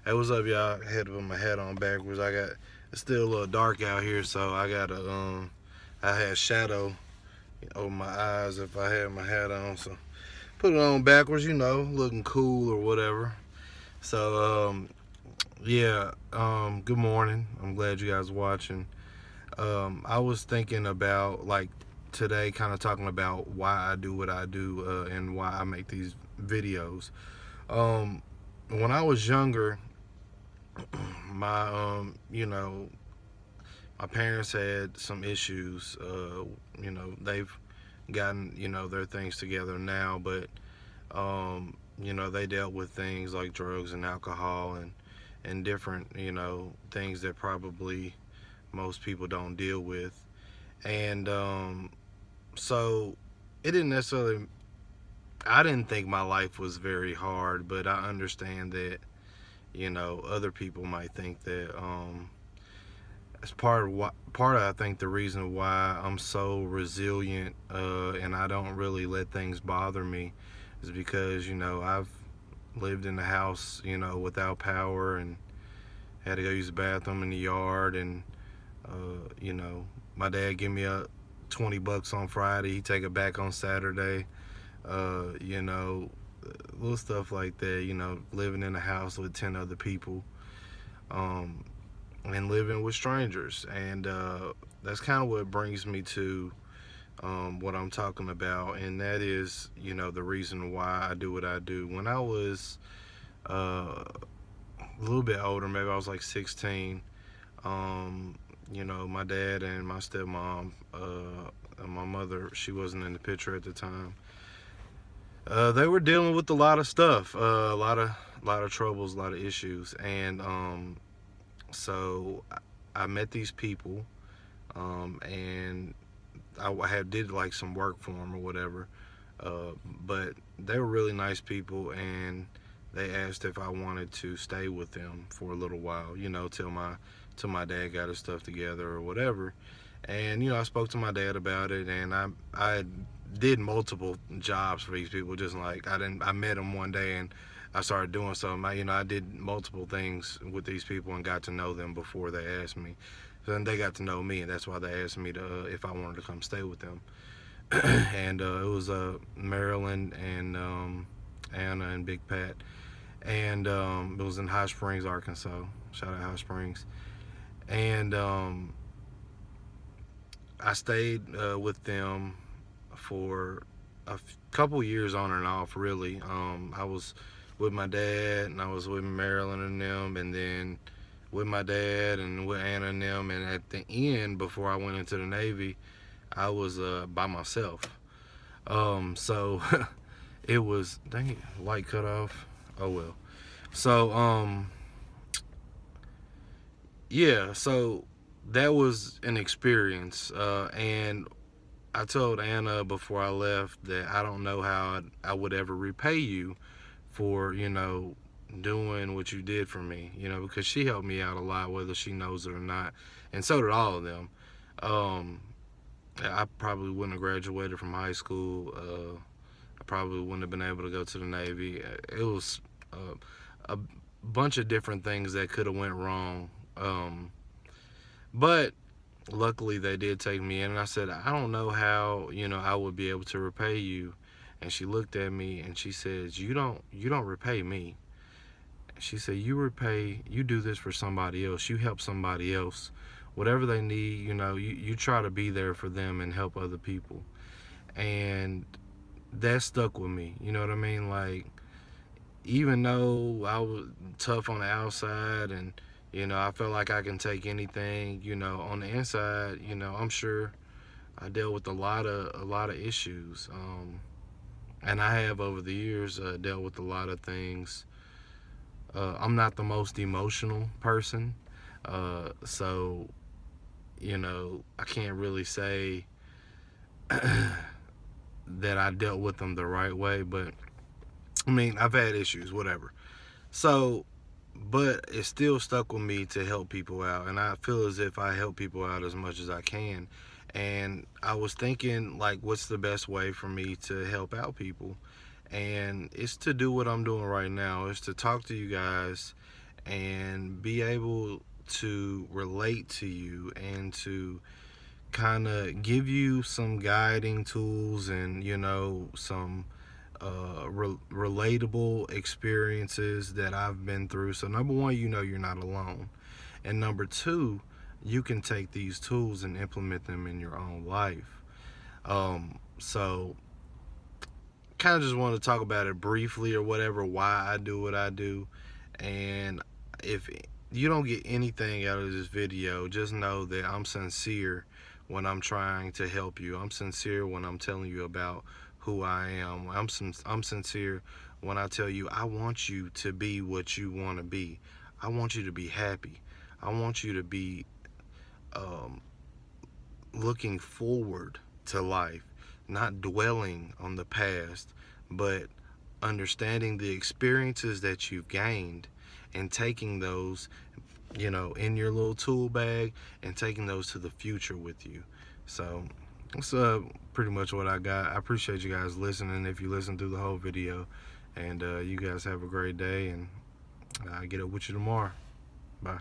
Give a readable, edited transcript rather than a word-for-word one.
Hey, what's up, y'all? I had to put my hat on backwards. It's still a little dark out here, so I had shadow over my eyes if I had my hat on. So put it on backwards, looking cool or whatever. So good morning. I'm glad you guys are watching. I was thinking about like today, kind of talking about why I do what I do and why I make these videos. When I was younger, my my parents had some issues. They've gotten their things together now, but they dealt with things like drugs and alcohol and different things that probably most people don't deal with. And so it didn't necessarily. I didn't think my life was very hard, but I understand that other people might think that. It's part of I think the reason why I'm so resilient and I don't really let things bother me is because I've lived in the house without power and had to go use the bathroom in the yard, and my dad give me a $20 on Friday, he take it back on Saturday. uh, you know Little stuff like that, living in a house with 10 other people. um, and living with strangers. And that's kind of what brings me to what I'm talking about, and that is, the reason why I do what I do. When I was a little bit older, maybe I was like 16. My dad and my stepmom, and my mother, she wasn't in the picture at the time. They were dealing with a lot of stuff, a lot of troubles, a lot of issues, and so I met these people, and I had did like some work for them or whatever. But they were really nice people, and they asked if I wanted to stay with them for a little while, till my dad got his stuff together or whatever. And I spoke to my dad about it, and I did multiple jobs for these people. Just like I met them one day and I started doing something. I did multiple things with these people and got to know them before they asked me. So then they got to know me, and that's why they asked me to if I wanted to come stay with them. And it was Marilyn and Anna and Big Pat, and it was in Hot Springs, Arkansas. Shout out Hot Springs. And I stayed with them for couple years on and off, really. I was with my dad, and I was with Marilyn and them, and then with my dad and with Anna and them. And at the end, before I went into the Navy, I was by myself. So it was, dang it, light cut off. Oh well. So yeah, so that was an experience, and I told Anna before I left that I don't know how I would ever repay you for doing what you did for me, because she helped me out a lot, whether she knows it or not, and so did all of them. um I probably wouldn't have graduated from high school. I probably wouldn't have been able to go to the Navy. It was a bunch of different things that could have went wrong. But luckily they did take me in, and I said, I don't know how I would be able to repay you. And she looked at me and she says, you don't repay me. She said, you do this for somebody else. You help somebody else, whatever they need. You try to be there for them and help other people. And that stuck with me, you know what I mean? Like, even though I was tough on the outside, and I felt like I can take anything, on the inside, I'm sure I dealt with a lot of issues. And I have over the years dealt with a lot of things. I'm not the most emotional person, so I can't really say that I dealt with them the right way. But I mean, I've had issues, whatever. So, but it still stuck with me to help people out, and I feel as if I help people out as much as I can. And I was thinking, like, what's the best way for me to help out people? And it's to do what I'm doing right now. It's to talk to you guys and be able to relate to you and to kind of give you some guiding tools and, you know, some relatable experiences that I've been through. So number one, you know you're not alone, and number two, you can take these tools and implement them in your own life. So kind of just want to talk about it briefly or whatever, why I do what I do. And if you don't get anything out of this video, just know that I'm sincere when I'm trying to help you. I'm sincere when I'm telling you about who I am. I'm sincere when I tell you I want you to be what you want to be. I want you to be happy. I want you to be looking forward to life, not dwelling on the past, but understanding the experiences that you've gained and taking those, you know, in your little tool bag and taking those to the future with you. So that's pretty much what I got. I appreciate you guys listening if you listen through the whole video, and you guys have a great day, and I'll get up with you tomorrow. Bye.